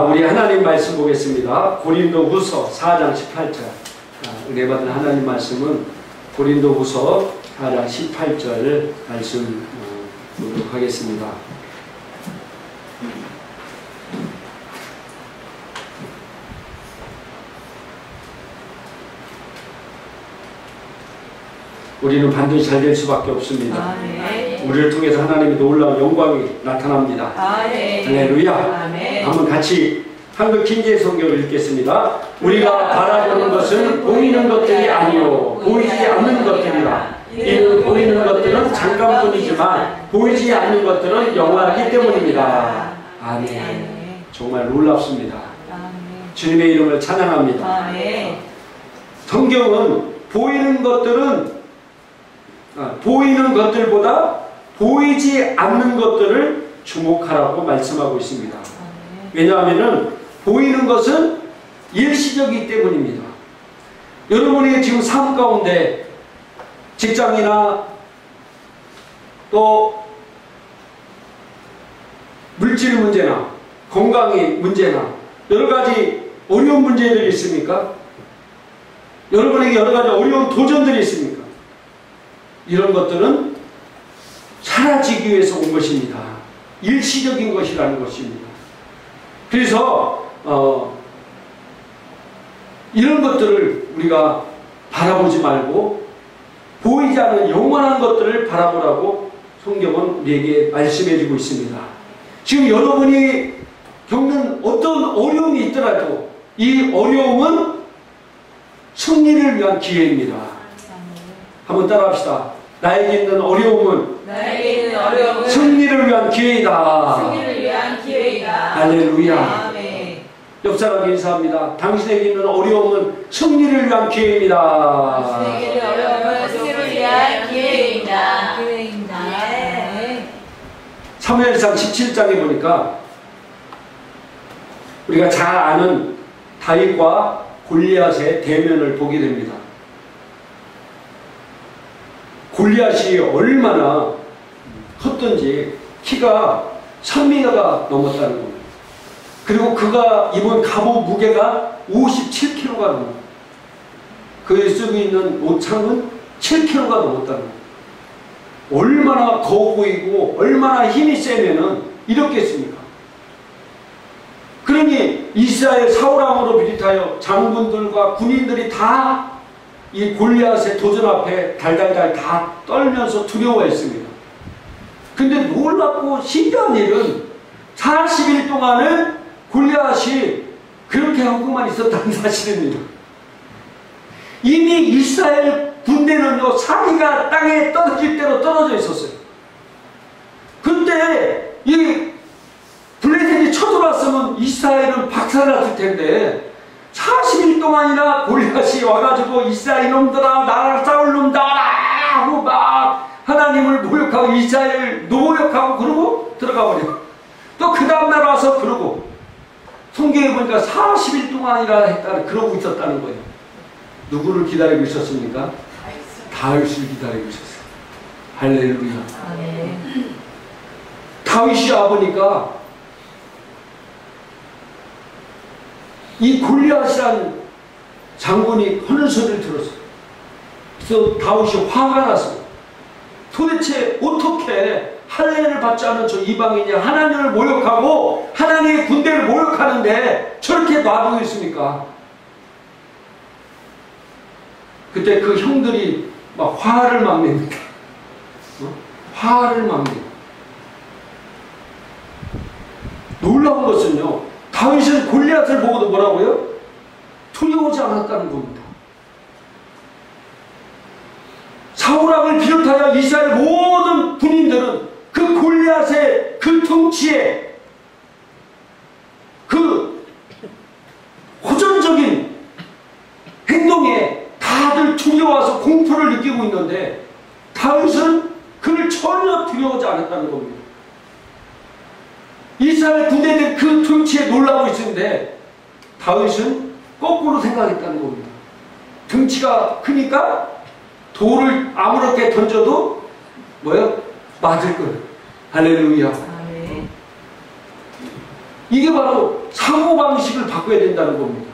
우리 하나님 말씀 보겠습니다. 고린도후서 4장 18절. 은혜 받은 하나님 말씀은 고린도후서 4장 18절 말씀 보도록 하겠습니다. 우리는 반드시 잘 될 수밖에 없습니다. 우리를 통해서 하나님의 놀라운 영광이 나타납니다. 할렐루야. 한번 같이 한글 킹제이 성경을 읽겠습니다. 우리가 바라보는 것은 보이는 것들이 아니요 보이지 않는 것들이라. 이는 보이는 것들은 잠깐뿐이지만 보이지 않는 것들은 영원하기 때문입니다. 아멘. 정말 놀랍습니다. 주님의 이름을 찬양합니다. 성경은 보이는 것들보다 보이지 않는 것들을 주목하라고 말씀하고 있습니다. 왜냐하면 보이는 것은 일시적이기 때문입니다. 여러분이 지금 삶 가운데 직장이나 또 물질 문제나 건강의 문제나 여러가지 어려운 문제들이 있습니까? 여러분에게 여러가지 어려운 도전들이 있습니까? 이런 것들은 사라지기 위해서 온 것입니다. 일시적인 것이라는 것입니다. 그래서 이런 것들을 우리가 바라보지 말고 보이지 않는 영원한 것들을 바라보라고 성경은 우리에게 말씀해주고 있습니다. 지금 여러분이 겪는 어떤 어려움이 있더라도 이 어려움은 승리를 위한 기회입니다. 한번 따라합시다. 나에게 있는 어려움은 승리를 위한 기회이다. 할렐루야. 옆 사람에게 인사합니다. 당신에게 있는 어려움은 승리를 위한 기회입니다. 사무엘상 17장에 보니까 우리가 잘 아는 다윗과 골리앗의 대면을 보게 됩니다. 골리앗이 얼마나 컸던지 키가 3m가 넘었다는 겁니다. 그리고 그가 입은 갑옷 무게가 57kg가 넘습니다. 그에 쓰고 있는 옷창은 7kg가 넘었다는 겁니다. 얼마나 거워 보이고 얼마나 힘이 세면은 이렇겠습니까? 그러니 이스라엘 사울왕으로 비롯하여 장군들과 군인들이 다 이 골리앗의 도전 앞에 달달달 다 떨면서 두려워했습니다. 근데 놀랍고 신기한 일은 40일 동안은 골리앗이 그렇게 하고만 있었다는 사실입니다. 이미 이스라엘 군대는요, 사기가 땅에 떨어질 대로 떨어져 있었어요. 근데 이 블레셋이 쳐들어왔으면 이스라엘은 박살났을 텐데 40일 동안이나 골리앗이 와가지고 이스라엘 놈들아 나랑 싸울 놈 나와라 하고 막 하나님을 모욕하고 이스라엘 노욕하고 그러고 들어가 버려요. 또 그 다음날 와서 그러고 성경에 보니까 40일 동안이라 했다는 그러고 있었다는 거예요. 누구를 기다리고 있었습니까? 다윗을 기다리고 있었어요. 할렐루야. 다윗이 와보니까 이 골리앗이라는 장군이 하는 소리를 들었어요. 그래서 다윗이 화가 났어요. 도대체 어떻게 할례를 받지 않은 저 이방인이 하나님을 모욕하고 하나님의 군대를 모욕하는데 저렇게 놔두고 있습니까? 그때 그 형들이 막 화를 막 냅니다. 화를 막 냅니다. 놀라운 것은요, 다윗은 골리앗을 보고도 뭐라고요? 두려워하지 않았다는 겁니다. 사울왕을 비롯하여 이스라엘 모든 군인들은 그 골리앗의 그 덩치에 그 호전적인 행동에 다들 두려워서 공포를 느끼고 있는데 다윗은 그를 전혀 두려워하지 않았다는 겁니다. 이스라엘 군대들 그 덩치에 놀라고 있었는데 다윗은 거꾸로 생각했다는 겁니다. 덩치가 크니까 돌을 아무렇게 던져도 뭐요? 맞을 거예요. 할렐루야. 이게 바로 사고 바꿔야 된다는 겁니다.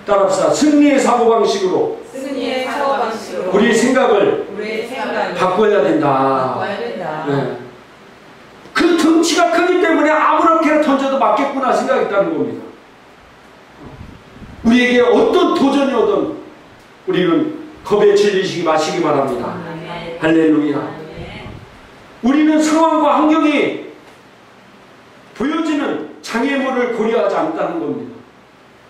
따라합시다. 승리의 사고방식으로 승리의 사고방식으로 우리의 생각을 바꿔야 된다. 네. 그 덩치가 크기 때문에 아무렇게나 던져도 맞겠구나 생각했다는 겁니다. 우리에게 어떤 도전이 오든 우리는 겁에 질리시기 마시기 바랍니다. 할렐루야. 우리는 상황과 환경이 보여지는 장애물을 고려하지 않다는 겁니다.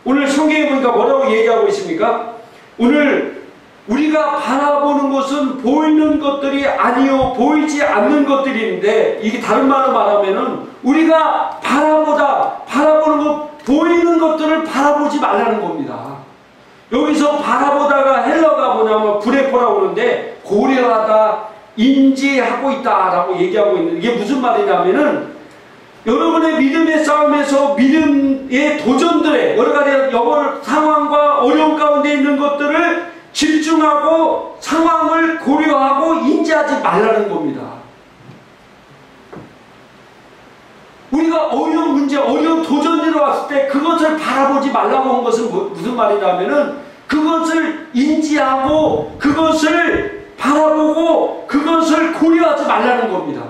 오늘 성경에 보니까 뭐라고 얘기하고 있습니까? 오늘 우리가 바라보는 것은 보이는 것들이 아니요 보이지 않는 것들인데, 이게 다른 말로 말하면은 우리가 바라보는 것, 보이는 것들을 바라보지 말라는 겁니다. 여기서 바라보다가 헬러가 뭐냐면 브레포라고 그러는데 고려하다, 인지하고 있다라고 얘기하고 있는, 이게 무슨 말이냐면은 여러분의 믿음의 싸움에서 믿음의 도전들에 여러 가지 상황과 어려움 가운데 있는 것들을 집중하고 상황을 고려하고 인지하지 말라는 겁니다. 우리가 어려운 문제, 어려운 도전이 왔을 때 그것을 바라보지 말라고 한 것은 무슨 말이냐면은 그것을 인지하고 그것을 바라보고 그것을 고려하지 말라는 겁니다.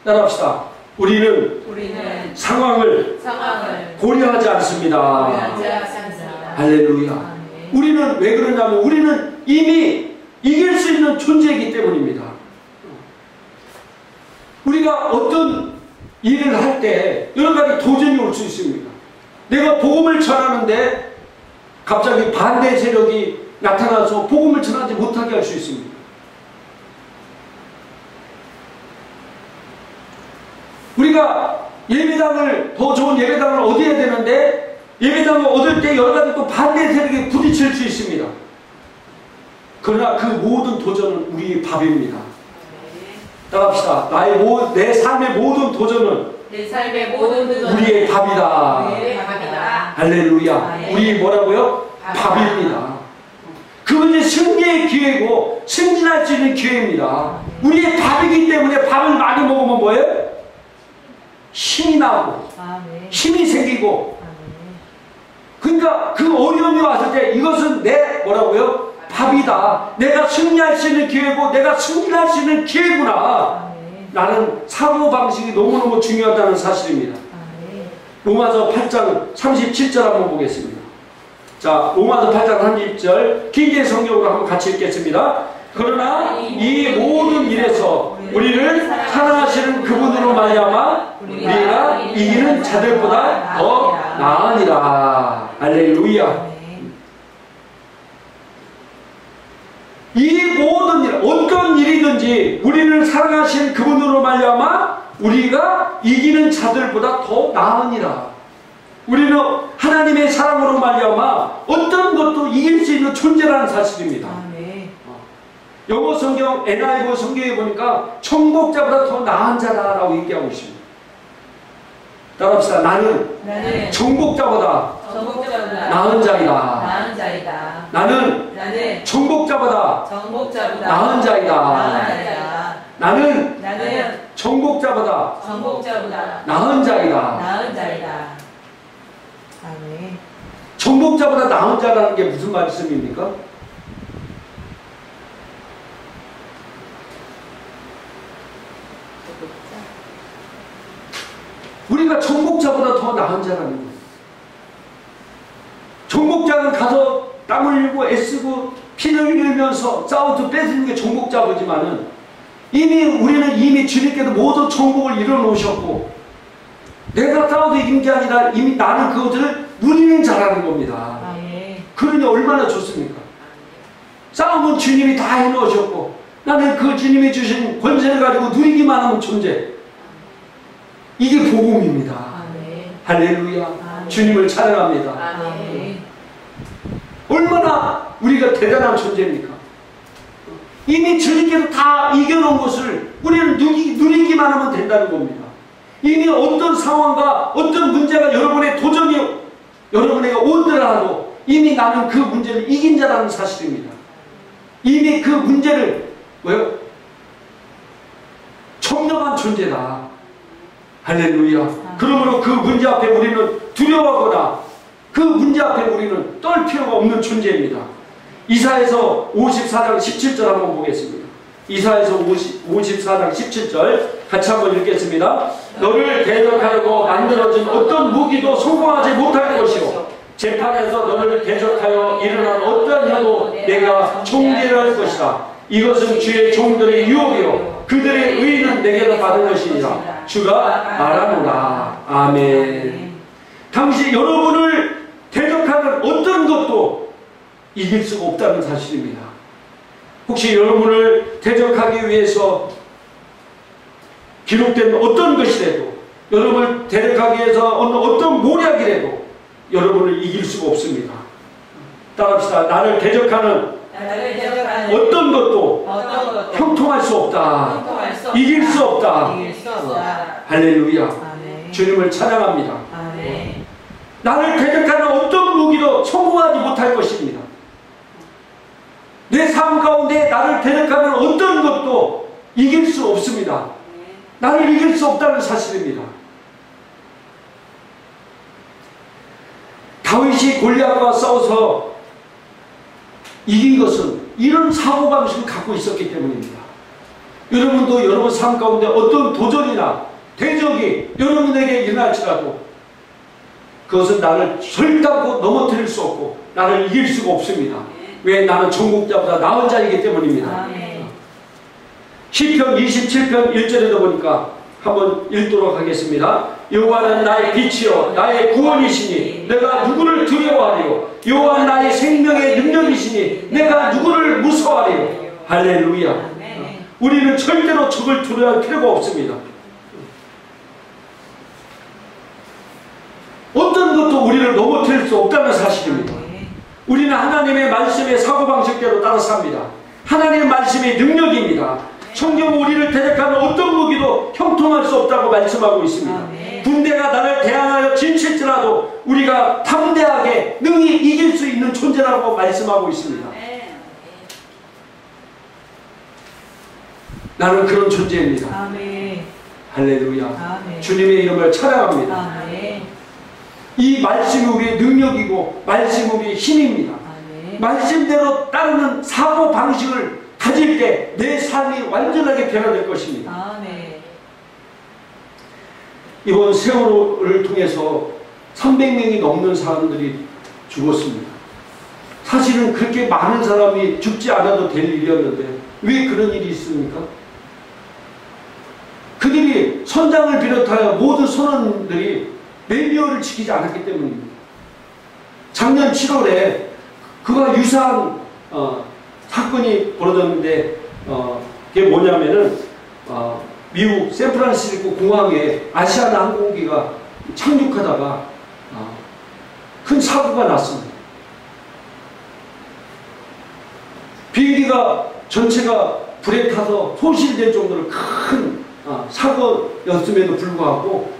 따라합시다. 우리는 상황을 고려하지 않습니다. 할렐루야. 우리는 왜 그러냐면 우리는 이미 이길 수 있는 존재이기 때문입니다. 우리가 어떤 일을 할 때 여러 가지 도전이 올 수 있습니다. 내가 복음을 전하는데 갑자기 반대 세력이 나타나서 복음을 전하지 못하게 할 수 있습니다. 우리가 예배당을, 더 좋은 예배당을 얻어야 되는데 예배당을 얻을 때 여러 가지 또 반대 세력에 부딪힐 수 있습니다. 그러나 그 모든 도전은 우리의 밥입니다. 따라합시다. 내 삶의 모든 도전은 우리의 밥이다. 할렐루야. 우리 뭐라고요? 밥입니다. 그것이 승리의 기회고 승진할 수 있는 기회입니다. 우리의 밥이기 때문에 밥을 많이 먹으면 뭐예요? 힘이 나고 힘이 생기고, 그러니까 그 어려움이 왔을 때 이것은 내 뭐라고요? 밥이다. 내가 승리할 수 있는 기회고 내가 승리할 수 있는 기회구나. 나는 사고방식이 너무너무 중요하다는 사실입니다. 로마서 8장 37절 한번 보겠습니다. 자, 로마서 8장 30절 킹제임 성경으로 한번 같이 읽겠습니다. 그러나 이 모든 일에서 우리를 사랑하시는 그분으로 말미암아 우리가 이기는 자들보다 더 나으니라. 할렐루야. 이 모든 일, 어떤 일이든지 우리를 사랑하시는 그분으로 말미암아 우리가 이기는 자들보다 더 나으니라. 우리는 하나님의 사랑으로 말미암아 어떤 것도 이길 수 있는 존재라는 사실입니다. 영어 성경 NIV 성경에 보니까 천국자보다 더 나은 자다라고 얘기하고 있습니다. 따라합시다. 나는 천국자보다 나은 자이다. 나는 천국자보다 나은 자이다. 나는 천국자보다 나은 자이다. 천국자보다 나은 자라는 게 무슨 말씀입니까? 우리가 정복자보다 더 나은 자라는 거예요. 정복자는 가서 땀 흘리고 애쓰고 피를 흘리면서 싸우고 뺏는 게 정복자보지만은 우리는 이미 주님께서 모든 정복을 이뤄놓으셨고 내가 싸워도 이긴 게 아니라 이미 나는 그것을 누리는 자라는 겁니다. 그러니 얼마나 좋습니까? 싸움은 주님이 다 해놓으셨고 나는 그 주님이 주신 권세를 가지고 누리기만 하는 존재. 이게 복음입니다. 할렐루야. 주님을 찬양합니다. 얼마나 우리가 대단한 존재입니까? 이미 주님께서 다 이겨놓은 것을 우리는 누리기만 하면 된다는 겁니다. 이미 어떤 상황과 어떤 문제가 여러분의 도전이 여러분에게 오더라도 이미 나는 그 문제를 이긴 자라는 사실입니다. 이미 그 문제를 점령한 존재다. 할렐루야. 그러므로 그 문제 앞에 우리는 두려워 두려워하거나 그 문제 앞에 우리는 떨 필요가 없는 존재입니다. 이사야서 54장 17절 한번 보겠습니다. 이사야서 54장 17절 같이 한번 읽겠습니다. 너를 대적하려고 만들어진 어떤 무기도 성공하지 못할 것이요 재판에서 너를 대적하여 일어난 어떠한 혀도 내가 총질할 것이다. 이것은 주의 종들의 유혹이요 그들의 의는 내게로 받은 것이니라. 주가 말하노라. 아멘. 당시 여러분을 대적하는 어떤 것도 이길 수가 없다는 사실입니다. 혹시 여러분을 대적하기 위해서 기록된 어떤 것이라도, 여러분을 대적하기 위해서 어떤 모략이라도 여러분을 이길 수가 없습니다. 따라합시다. 나를 대적하는 어떤 것도 형통할 수 없다. 이길 수 없다. 할렐루야. 주님을 찬양합니다. 나를 대적하는 어떤 무기도 성공하지 못할 것입니다. 내 삶 가운데 나를 대적하는 어떤 것도 이길 수 없습니다. 나를 이길 수 없다는 사실입니다. 다윗이 골리앗과 싸워서 이긴 것은 이런 사고방식을 갖고 있었기 때문입니다. 여러분도 여러분 삶 가운데 어떤 도전이나 대적이 여러분에게 일어날지라도 그것은 나를 절대로 넘어뜨릴 수 없고 나를 이길 수가 없습니다. 왜? 나는 전국자보다 나은 자이기 때문입니다. 시편 27편 1절에도 보니까 한번 읽도록 하겠습니다. 여호와는 나의 빛이요 나의 구원이시니 내가 누구를 두려워하리요. 여호와는 나의 생명의 능력이시니 내가 누구를 무서워하리요. 할렐루야. 우리는 절대로 적을 두려워할 필요가 없습니다. 어떤 것도 우리를 넘어뜨릴 수 없다는 사실입니다. 우리는 하나님의 말씀의 사고방식대로 따라 삽니다. 하나님의 말씀의 능력입니다. 성경은 우리를 대적하는 어떤 무기도 형통할 수 없다고 말씀하고 있습니다. 군대가 나를 대항하여 진칠지라도 우리가 담대하게 능히 이길 수 있는 존재라고 말씀하고 있습니다. 나는 그런 존재입니다. 할렐루야. 주님의 이름을 찬양합니다. 이 말씀이 우리의 능력이고 말씀이 우리의 힘입니다. 말씀대로 따르는 사고방식을 가질 때 내 삶이 완전하게 변화될 것입니다. 이번 세월호를 통해서 300명이 넘는 사람들이 죽었습니다. 사실은 그렇게 많은 사람이 죽지 않아도 될 일이었는데 왜 그런 일이 있습니까? 그들이 선장을 비롯하여 모든 선원들이 매뉴얼을 지키지 않았기 때문입니다. 작년 7월에 그와 유사한 사건이 벌어졌는데 그게 뭐냐면은 미국 샌프란시스코 공항에 아시아나 항공기가 착륙하다가 큰 사고가 났습니다. 비행기가 전체가 불에 타서 소실될 정도로 큰 사고였음에도 불구하고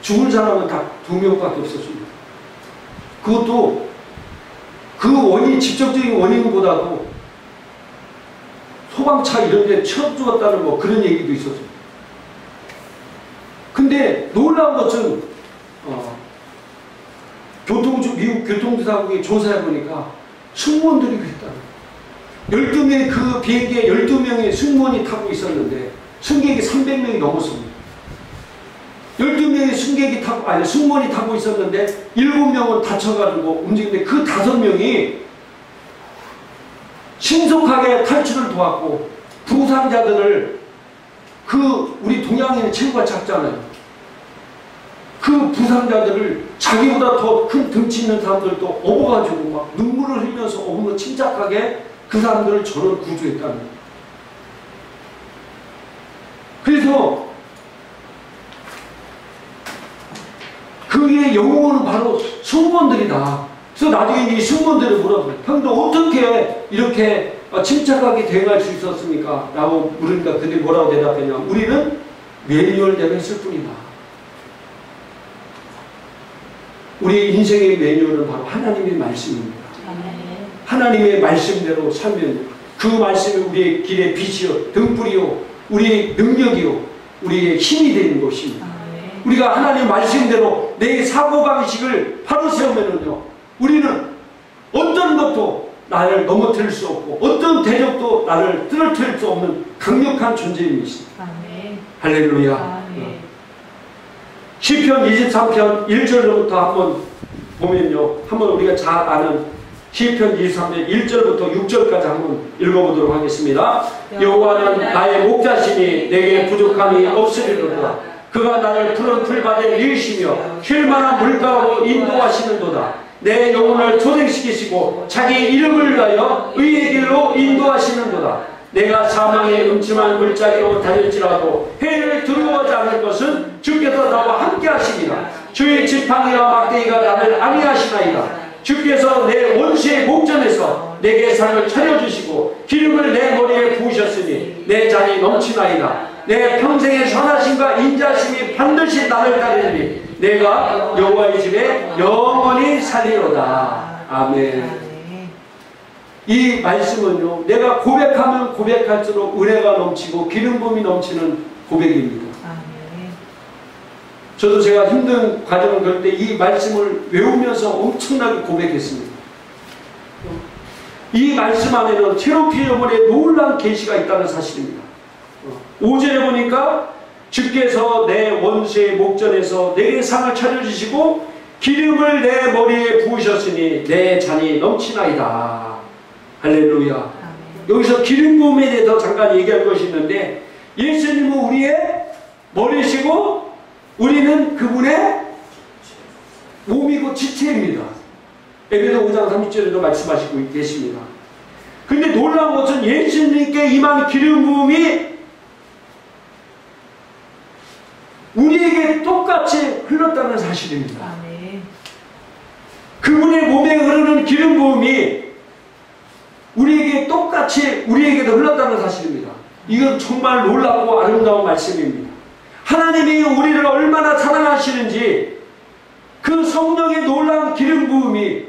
죽은 사람은 딱 2명밖에 없었습니다. 그것도 그 원인, 직접적인 원인보다도 소방차 이런 데 치러 죽었다는 뭐 그런 얘기도 있었습니다. 근데 놀라운 것은 미국 교통사국이 조사해 보니까 승무원들이 그랬다는 12명의 그 비행기에 12명의 승무원이 타고 있었는데 승객이 300명이 넘었습니다. 12명의 승무원이 타고 있었는데 7명은 다쳐가지고 움직이는데 그 5명이 신속하게 탈출을 도왔고 부상자들을 우리 동양인의 체구가 작잖아요. 그 부상자들을 자기보다 더 큰 등치 있는 사람들도 업어가지고 막 눈물을 흘리면서 업으며 침착하게 그 사람들을 저를 구조했다는 거예요. 그래서 그의 영웅은 바로 승무원들이다. 그래서 나중에 이 승무원들을 물어봐요. 형도 어떻게 이렇게 침착하게 대응할 수 있었습니까? 라고 물으니까 그들이 뭐라고 대답했냐. 우리는 매뉴얼대로 했을 뿐이다. 우리의 인생의 매뉴얼은 바로 하나님의 말씀입니다. 하나님의 말씀대로 살면 그 말씀이 우리의 길의 빛이요 등불이요 우리의 능력이요 우리의 힘이 되는 것입니다. 우리가 하나님의 말씀대로 내 사고방식을 바로 세우면은요, 우리는 어떤 것도 나를 넘어뜨릴 수 없고 어떤 대적도 나를 떨어뜨릴 수 없는 강력한 존재입니다. 아멘. 할렐루야. 아멘. 시편 23편 1절부터 한번 보면요, 한번 우리가 잘 아는 시편 23편 1절부터 6절까지 한번 읽어보도록 하겠습니다. 여호와는 나의 목자시니 내게 부족함이 없으리로다. 그가 나를 푸른 풀밭에 이으시며 쉴만한 물가로 인도하시는도다. 내 영혼을 소생시키시고 자기 이름을 위하여 의의 길로 인도하시는도다. 내가 사망의 음침한 물자리로 다닐지라도 해를 두려워하지 않을 것은 주께서 나와 함께 하시니라. 주의 지팡이와 막대기가 나를 안위하시나이다. 주께서 내 원수의 목전에서 내게 상을 차려주시고 기름을 내 머리에 부으셨으니 내 잔이 넘치나이다. 내 평생의 선하심과 인자심이 반드시 나를 따르니 내가 여호와의 집에 영원히 살리로다. 아멘. 이 말씀은요, 내가 고백하면 고백할수록 은혜가 넘치고 기름 부음이 넘치는 고백입니다. 저도 제가 힘든 과정을 그럴 때 이 말씀을 외우면서 엄청나게 고백했습니다. 이 말씀 안에는 체로피 영혼의 놀라운 계시가 있다는 사실입니다. 5절에 보니까 주께서 내 원수의 목전에서 내게 상을 차려주시고 기름을 내 머리에 부으셨으니 내 잔이 넘치나이다. 할렐루야. 아멘. 여기서 기름 부음에 대해서 잠깐 얘기할 것이 있는데, 예수님은 우리의 머리시고 우리는 그분의 몸이고 지체입니다. 에베소 5장 30절에도 말씀하시고 계십니다. 근데 놀라운 것은 예수님께 임한 기름 부음이 우리에게 똑같이 흘렀다는 사실입니다. 아멘. 그분의 몸에 흐르는 기름 부음이 우리에게 똑같이 우리에게도 흘렀다는 사실입니다. 이건 정말 놀랍고 아름다운 말씀입니다. 하나님이 우리를 얼마나 사랑하시는지 그 성령의 놀라운 기름 부음이,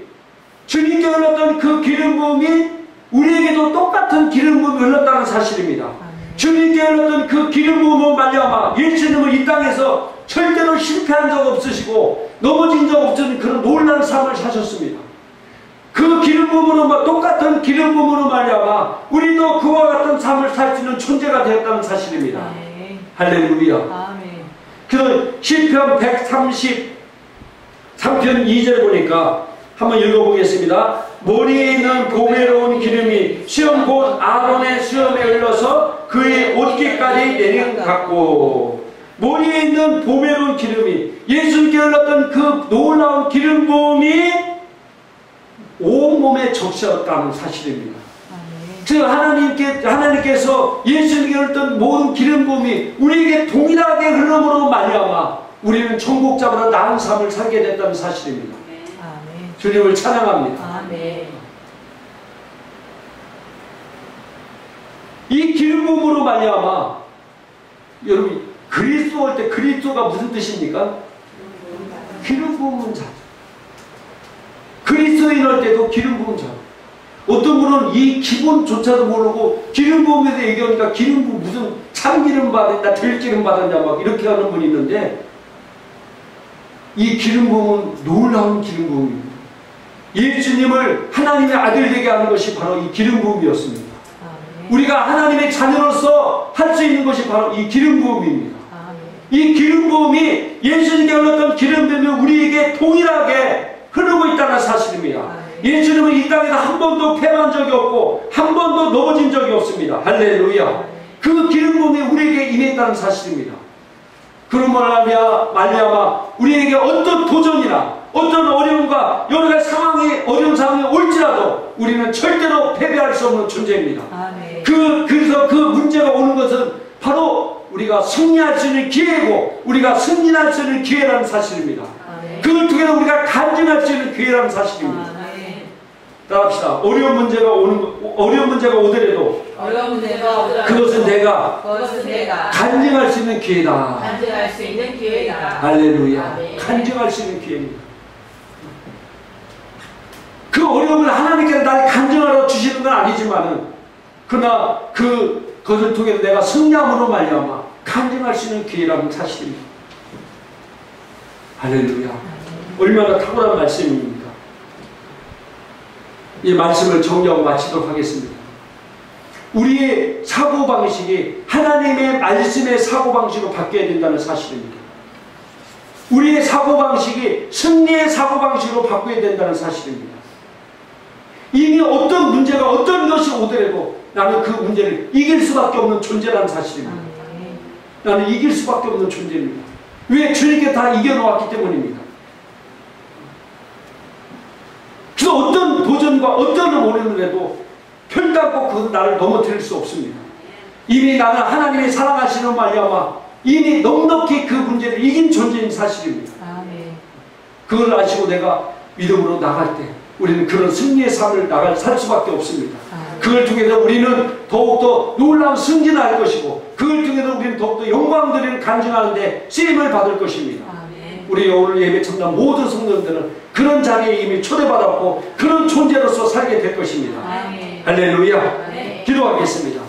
주님께 흘렀던 그 기름 부음이 우리에게도 똑같은 기름 부음이 흘렀다는 사실입니다. 주님께 흘렀던 그 기름 부음을 말미암아 예수님은 이 땅에서 절대로 실패한 적 없으시고 넘어진 적 없는 그런 놀라운 삶을 사셨습니다. 그 기름 부음으로, 똑같은 기름 부음으로 말미암아 우리도 그와 같은 삶을 살 수 있는 존재가 되었다는 사실입니다. 아멘. 할렐루야. 아멘. 그 시편 133편 2절 보니까 한번 읽어보겠습니다. 머리에 있는 보배로운 기름이 수염 곧 아론의 수염에 흘러서 그의 옷깃까지 내린 것 같고, 머리에 있는 보배로운 기름이, 예수님께 흘렀던 그 놀라운 기름 부음이 온몸에 적셔졌다는 사실입니다. 즉 하나님께서 예수님께 흘렀던 모든 기름 부음이 우리에게 동일하게 흘름으로 말미암아 우리는 천국자보다 나은 삶을 살게 됐다는 사실입니다. 아멘. 주님을 찬양합니다. 아멘. 이 기름 부음으로 말미암아, 여러분 그리스도 할 때 그리스도가 무슨 뜻입니까? 기름 부음은 자. 그리스도인 할 때도 기름 부음 자. 어떤 분은 이 기본조차도 모르고 기름 부음에 대해 얘기하니까 기름 부음 무슨 참기름 받았냐 들기름 받았냐 막 이렇게 하는 분이 있는데, 이 기름 부음은 놀라운 기름 부음입니다. 예수님을 하나님의 아들 되게 하는 것이 바로 이 기름 부음이었습니다. 우리가 하나님의 자녀로서 할 수 있는 것이 바로 이 기름 부음입니다. 이 기름 부음이 예수님께 흘렀던 기름 부음이 우리에게 동일하게 흐르고 있다는 사실입니다. 예수님은 이 땅에서 한 번도 패한 적이 없고 한 번도 넘어진 적이 없습니다. 할렐루야. 그 기름 부음이 우리에게 임했다는 사실입니다. 그런 말미암아 우리에게 어떤 도전이나 어떤 어려움과 여러 가지 어려운 상황이 올지라도 우리는 절대로 패배할 수 없는 존재입니다. 그래서 그 문제가 오는 것은 바로 우리가 승리할 수 있는 기회고, 우리가 승리할 수 있는 기회라는 사실입니다. 그걸 통해 우리가 간증할 수 있는 기회라는 사실입니다. 따라합시다. 어려운 문제가 오더라도 그것은 내가 간증할 수 있는 기회다. 간증할 수 있는 기회다. 할렐루야. 간증할 수 있는 기회입니다. 그 어려움을 하나님께서 나를 간증하러 주시는 건 아니지만은, 그러나 그것을 통해서 내가 승리함으로 말미암아 간증할 수 있는 기회라는 사실입니다. 할렐루야. 얼마나 탁월한 말씀입니까? 이 말씀을 정리하고 마치도록 하겠습니다. 우리의 사고방식이 하나님의 말씀의 사고방식으로 바뀌어야 된다는 사실입니다. 우리의 사고방식이 승리의 사고방식으로 바뀌어야 된다는 사실입니다. 이미 어떤 문제가 어떤 것이 오더라도 나는 그 문제를 이길 수밖에 없는 존재라는 사실입니다. 나는 이길 수밖에 없는 존재입니다. 왜? 주님께 다 이겨놓았기 때문입니다. 그래서 어떤 도전과 어떤 어려움을 해도 별다고 그 나를 넘어뜨릴 수 없습니다. 이미 나는 하나님의 사랑하시는 말미암아 이미 넉넉히 그 문제를 이긴 존재인 사실입니다. 그걸 아시고 내가 믿음으로 나갈 때 우리는 그런 승리의 삶을 살 수밖에 없습니다. 그걸 통해서 우리는 더욱더 놀라운 승진할 것이고 그걸 통해서 우리는 더욱더 영광들을 간증하는데 쓰임을 받을 것입니다. 우리 오늘 예배 참여한 모든 성도들은 그런 자리에 이미 초대받았고 그런 존재로서 살게 될 것입니다. 할렐루야. 기도하겠습니다.